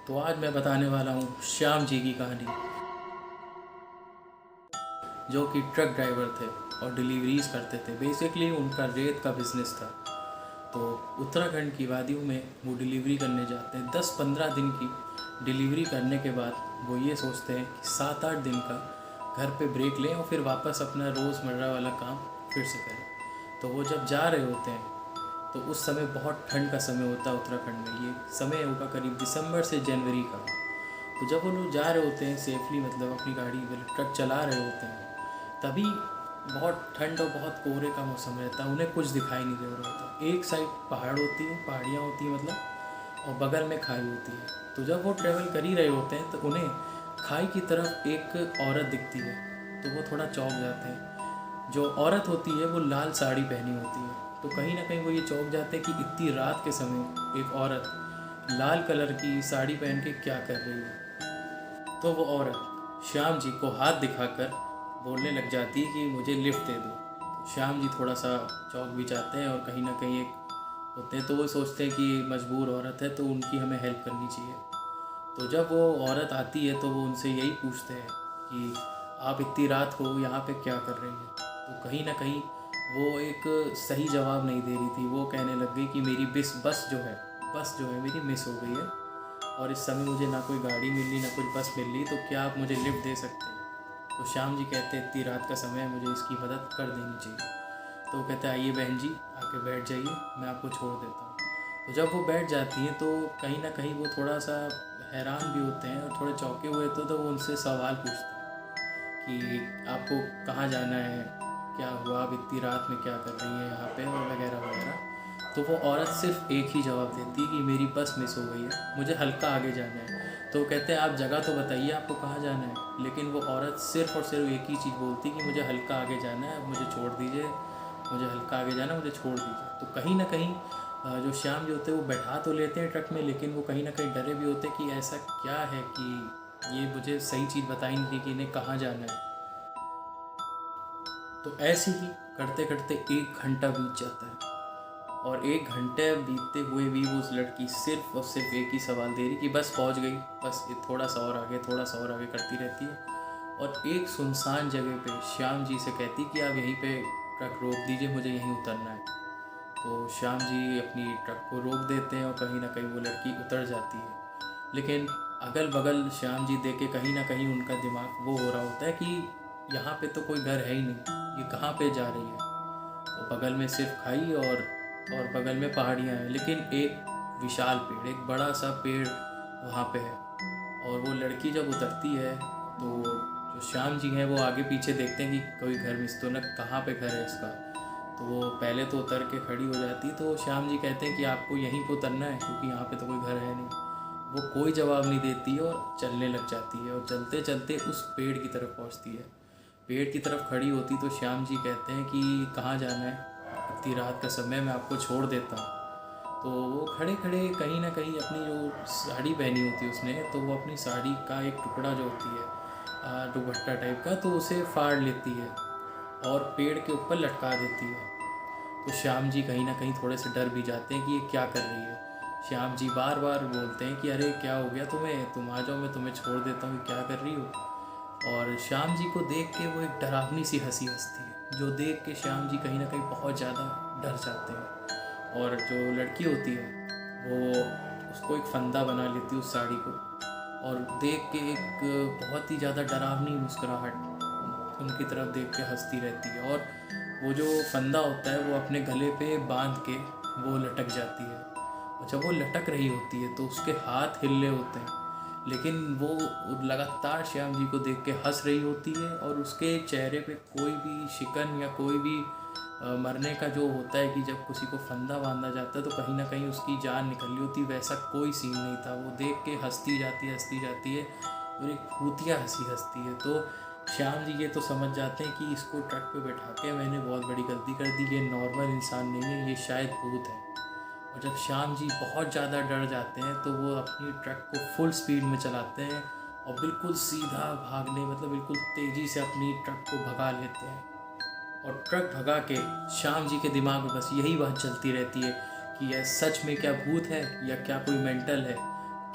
तो आज मैं बताने वाला हूँ श्याम जी की कहानी, जो कि ट्रक ड्राइवर थे और डिलीवरीज करते थे। बेसिकली उनका रेत का बिजनेस था। तो उत्तराखंड की वादियों में वो डिलीवरी करने जाते हैं। 10-15 दिन की डिलीवरी करने के बाद वो ये सोचते हैं कि 7-8 दिन का घर पे ब्रेक लें और फिर वापस अपना रोज़मर्रा वाला काम फिर से करें। तो वो जब जा रहे होते हैं तो उस समय बहुत ठंड का समय होता है उत्तराखंड में। ये समय होगा करीब दिसंबर से जनवरी का। तो जब वो लोग जा रहे होते हैं सेफली, मतलब अपनी गाड़ी ट्रक चला रहे होते हैं, तभी बहुत ठंड और बहुत कोहरे का मौसम रहता है। उन्हें कुछ दिखाई नहीं दे रहा होता। एक साइड पहाड़ होती है, पहाड़ियाँ होती हैं मतलब, और बगल में खाई होती है। तो जब वो ट्रेवल कर ही रहे होते हैं तो उन्हें खाई की तरफ एक औरत दिखती है। तो वो थोड़ा चौंक जाते हैं। जो औरत होती है वो लाल साड़ी पहनी होती है। तो कहीं ना कहीं वो ये चौंक जाते हैं कि इतनी रात के समय एक औरत लाल कलर की साड़ी पहन के क्या कर रही है। तो वो औरत श्याम जी को हाथ दिखाकर बोलने लग जाती है कि मुझे लिफ्ट दे दो। तो श्याम जी थोड़ा सा चौंक भी जाते हैं और कहीं ना कहीं एक होते हैं, तो वो सोचते हैं कि मजबूर औरत है तो उनकी हमें हेल्प करनी चाहिए। तो जब वो औरत आती है तो वो उनसे यही पूछते हैं कि आप इतनी रात को यहाँ पे क्या कर रही हैं। तो कहीं ना कहीं वो एक सही जवाब नहीं दे रही थी। वो कहने लग गई कि मेरी बस जो है मेरी मिस हो गई है और इस समय मुझे ना कोई गाड़ी मिल रही ना कुछ बस मिल रही, तो क्या आप मुझे लिफ्ट दे सकते हैं। तो श्याम जी कहते हैं इतनी रात का समय है, मुझे इसकी मदद कर देनी चाहिए। तो वो कहते हैं आइए बहन जी, आके बैठ जाइए, मैं आपको छोड़ देता हूँ। तो जब वो बैठ जाती हैं तो कहीं ना कहीं वो थोड़ा सा हैरान भी होते हैं और थोड़े चौंके हुए। तो वो उनसे सवाल पूछते हैं कि आपको कहाँ जाना है, क्या हुआ, आप इतनी रात में क्या कर रही हैं यहाँ पे, और वगैरह वगैरह। तो वो औरत सिर्फ एक ही जवाब देती है कि मेरी बस मिस हो गई है, मुझे हल्का आगे जाना है। तो वो कहते हैं आप जगह तो बताइए आपको कहाँ जाना है। लेकिन वो औरत सिर्फ और सिर्फ एक ही चीज़ बोलती कि मुझे हल्का आगे जाना है, मुझे छोड़ दीजिए, मुझे हल्का आगे जाना है, मुझे छोड़ दीजिए। तो कहीं ना कहीं जो श्याम जी होते हैं वो बैठा तो लेते हैं ट्रक में, लेकिन वो कहीं ना कहीं डरे भी होते हैं कि ऐसा क्या है कि ये मुझे सही चीज़ बताई नहीं कि इन्हें कहाँ जाना है। तो ऐसे ही करते करते 1 घंटा बीत जाता है और 1 घंटे बीतते हुए भी वो उस लड़की सिर्फ और सिर्फ एक ही सवाल दे रही कि बस पहुंच गई, बस ये थोड़ा सा और आगे, थोड़ा सा और आगे करती रहती है। और एक सुनसान जगह पे श्याम जी से कहती कि आप यहीं पे ट्रक रोक दीजिए, मुझे यहीं उतरना है। तो श्याम जी अपनी ट्रक को रोक देते हैं और कहीं ना कहीं वो लड़की उतर जाती है। लेकिन अगल बगल श्याम जी देख के कहीं ना कहीं उनका दिमाग वो हो रहा होता है कि यहाँ पे तो कोई घर है ही नहीं, ये कहाँ पे जा रही है। तो बगल में सिर्फ खाई और बगल में पहाड़ियाँ हैं, लेकिन एक विशाल पेड़, एक बड़ा सा पेड़ वहाँ पे है। और वो लड़की जब उतरती है तो जो श्याम जी हैं वो आगे पीछे देखते हैं कि कोई घर मिस तो न, कहाँ पे घर है इसका। तो वो पहले तो उतर के खड़ी हो जाती, तो श्याम जी कहते हैं कि आपको यहीं पे उतरना है क्योंकि यहाँ पे तो कोई घर है नहीं। वो कोई जवाब नहीं देती और चलने लग जाती है और चलते चलते उस पेड़ की तरफ पहुँचती है। पेड़ की तरफ खड़ी होती तो श्याम जी कहते हैं कि कहाँ जाना है, इतनी रात का समय, मैं आपको छोड़ देता हूँ। तो वो खड़े खड़े कहीं ना कहीं अपनी जो साड़ी पहनी होती है उसने, तो वो अपनी साड़ी का एक टुकड़ा जो होती है दुपट्टा टाइप का, तो उसे फाड़ लेती है और पेड़ के ऊपर लटका देती है। तो श्याम जी कहीं ना कहीं थोड़े से डर भी जाते हैं कि ये क्या कर रही है। श्याम जी बार बार बोलते हैं कि अरे क्या हो गया तुम्हें, तुम आ जाओ, मैं तुम्हें छोड़ देता हूँ, क्या कर रही हो। और श्याम जी को देख के वो एक डरावनी सी हंसी हंसती है, जो देख के श्याम जी कहीं ना कहीं बहुत ज़्यादा डर जाते हैं। और जो लड़की होती है वो उसको एक फंदा बना लेती है उस साड़ी को, और देख के एक बहुत ही ज़्यादा डरावनी मुस्कुराहट उनकी तरफ देख के हंसती रहती है। और वो जो फंदा होता है वो अपने गले पे बांध के वो लटक जाती है। और जब वो लटक रही होती है तो उसके हाथ हिले होते हैं, लेकिन वो लगातार श्याम जी को देख के हंस रही होती है और उसके चेहरे पे कोई भी शिकन या कोई भी मरने का जो होता है कि जब किसी को फंदा बांधा जाता है तो कहीं ना कहीं उसकी जान निकल रही होती, वैसा कोई सीन नहीं था। वो देख के हंसती जाती है और एक भूतिया हंसी हंसती है। तो श्याम जी ये तो समझ जाते हैं कि इसको ट्रक पे बैठा के मैंने बहुत बड़ी गलती कर दी, ये नॉर्मल इंसान नहीं है, ये शायद भूत है। और जब श्याम जी बहुत ज़्यादा डर जाते हैं तो वो अपनी ट्रक को फुल स्पीड में चलाते हैं और बिल्कुल सीधा भागने, मतलब बिल्कुल तेज़ी से अपनी ट्रक को भगा लेते हैं। और ट्रक भगा के श्याम जी के दिमाग में बस यही बात चलती रहती है कि यह सच में क्या भूत है या क्या कोई मेंटल है,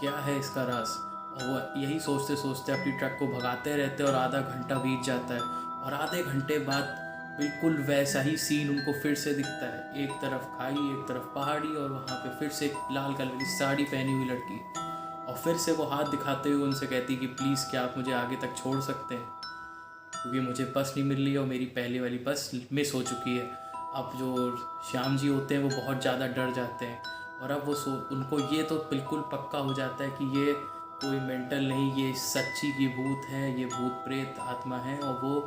क्या है इसका राज। और वो यही सोचते सोचते अपनी ट्रक को भगाते रहते और आधा घंटा बीत जाता है। और आधे घंटे बाद बिल्कुल वैसा ही सीन उनको फिर से दिखता है, एक तरफ खाई एक तरफ पहाड़ी और वहाँ पे फिर से एक लाल कलर की साड़ी पहनी हुई लड़की। और फिर से वो हाथ दिखाते हुए उनसे कहती कि प्लीज़ क्या आप मुझे आगे तक छोड़ सकते हैं, क्योंकि मुझे बस नहीं मिल रही है और मेरी पहले वाली बस मिस हो चुकी है। अब जो श्याम जी होते हैं वो बहुत ज़्यादा डर जाते हैं और अब वो उनको ये तो बिल्कुल पक्का हो जाता है कि ये कोई मेंटल नहीं, ये सच्ची की भूत है, ये भूत प्रेत आत्मा है। और वो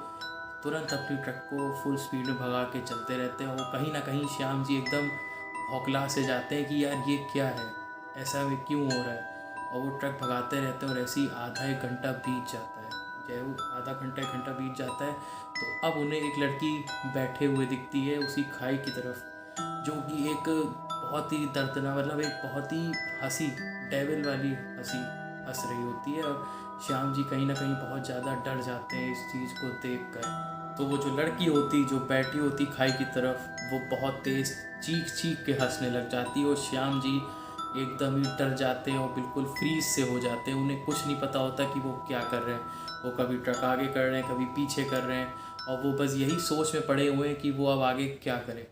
तुरंत अपनी ट्रक को फुल स्पीड में भगा के चलते रहते हैं। और कहीं ना कहीं श्याम जी एकदम हौकला से जाते हैं कि यार ये क्या है, ऐसा में क्यों हो रहा है। और वो ट्रक भगाते रहते हैं और ऐसे ही आधा एक घंटा बीत जाता है। जब वो आधा घंटा एक घंटा बीत जाता है तो अब उन्हें एक लड़की बैठे हुए दिखती है उसी खाई की तरफ, जो कि एक बहुत ही दर्दनाक, मतलब एक बहुत ही हंसी, डेविल वाली हंसी हंस रही होती है। और श्याम जी कहीं ना कहीं बहुत ज़्यादा डर जाते हैं इस चीज़ को देखकर। तो वो जो लड़की होती जो बैठी होती खाई की तरफ, वो बहुत तेज़ चीख चीख के हंसने लग जाती है और श्याम जी एकदम ही डर जाते हैं और बिल्कुल फ्रीज से हो जाते हैं। उन्हें कुछ नहीं पता होता कि वो क्या कर रहे हैं। वो कभी ट्रक आगे कर रहे हैं, कभी पीछे कर रहे हैं और वो बस यही सोच में पड़े हुए हैं कि वो अब आगे क्या करें।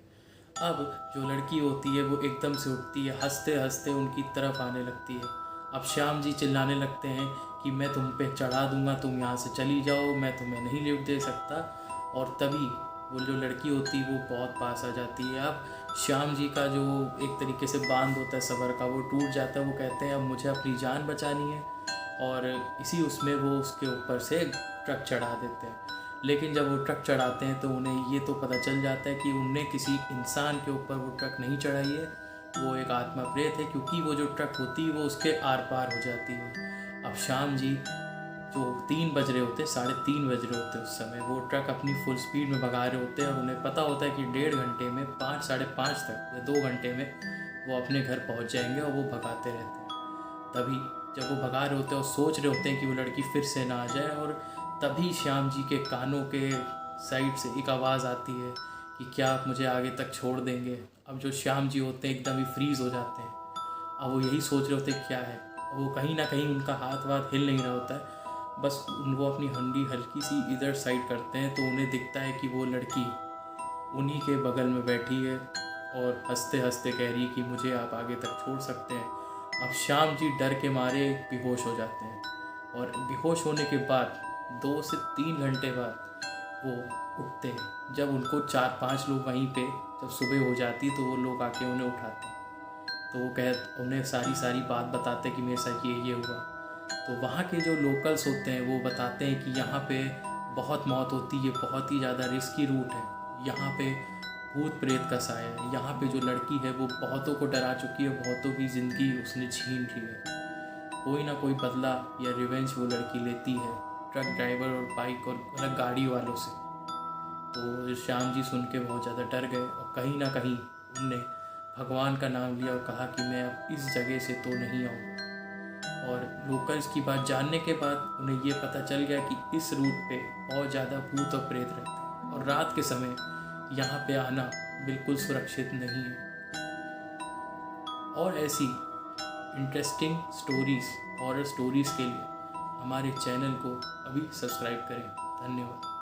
अब जो लड़की होती है वो एकदम से उठती है, हंसते हंसते उनकी तरफ आने लगती है। अब श्याम जी चिल्लाने लगते हैं कि मैं तुम पे चढ़ा दूंगा, तुम यहाँ से चली जाओ, मैं तुम्हें नहीं लिफ्ट दे सकता। और तभी वो जो लड़की होती है वो बहुत पास आ जाती है। अब श्याम जी का जो एक तरीके से बांध होता है सबर का, वो टूट जाता है। वो कहते हैं अब मुझे अपनी जान बचानी है और इसी उसमें वो उसके ऊपर से ट्रक चढ़ा देते हैं। लेकिन जब वो ट्रक चढ़ाते हैं तो उन्हें ये तो पता चल जाता है कि उनने किसी इंसान के ऊपर वो ट्रक नहीं चढ़ाई है, वो एक आत्मा प्रेत है, क्योंकि वो जो ट्रक होती है वो उसके आर पार हो जाती है। अब श्याम जी जो 3 बज रहे होते, 3:30 बज रहे होते उस समय, वो ट्रक अपनी फुल स्पीड में भगा रहे होते हैं और उन्हें पता होता है कि 1.5 घंटे में 5 साढ़े 5 तक या 2 घंटे में वो अपने घर पहुंच जाएंगे। और वो भगाते रहते हैं। तभी जब वो भगा रहे होते हैं और सोच रहे होते हैं कि वो लड़की फिर से ना आ जाए, और तभी श्याम जी के कानों के साइड से एक आवाज़ आती है कि क्या आप मुझे आगे तक छोड़ देंगे। अब जो श्याम जी होते हैं एकदम ही फ्रीज हो जाते हैं। अब वो यही सोच रहे होते हैं क्या है। वो कहीं ना कहीं उनका हाथ वाथ हिल नहीं रहा होता है, बस वो अपनी हंडी हल्की सी इधर साइड करते हैं तो उन्हें दिखता है कि वो लड़की उन्हीं के बगल में बैठी है और हंसते हंसते कह रही है कि मुझे आप आगे तक छोड़ सकते हैं। अब श्याम जी डर के मारे बेहोश हो जाते हैं और बेहोश होने के बाद 2 से 3 घंटे बाद वो उठते हैं। जब उनको 4-5 लोग वहीं पे जब सुबह हो जाती तो वो लोग आके उन्हें उठाते हैं। तो वो उन्हें सारी सारी बात बताते कि मेरे साथ ये हुआ। तो वहाँ के जो लोकल्स होते हैं वो बताते हैं कि यहाँ पे बहुत मौत होती है, बहुत ही ज़्यादा रिस्की रूट है, यहाँ पे भूत प्रेत का साया है, यहाँ पे जो लड़की है वो बहुतों को डरा चुकी है, बहुतों की ज़िंदगी उसने छीन ली है। कोई ना कोई बदला या रिवेंज वो लड़की लेती है ट्रक ड्राइवर और बाइक और मतलब गाड़ी वालों से। तो श्याम जी सुन के बहुत ज़्यादा डर गए और कहीं ना कहीं उनने भगवान का नाम लिया और कहा कि मैं अब इस जगह से तो नहीं आऊँगा। और लोकल्स की बात जानने के बाद उन्हें ये पता चल गया कि इस रूट पे बहुत ज़्यादा भूत और प्रेत रहते हैं और रात के समय यहाँ पे आना बिल्कुल सुरक्षित नहीं है। और ऐसी इंटरेस्टिंग स्टोरीज़, हॉरर स्टोरीज़ के लिए हमारे चैनल को अभी सब्सक्राइब करें। धन्यवाद।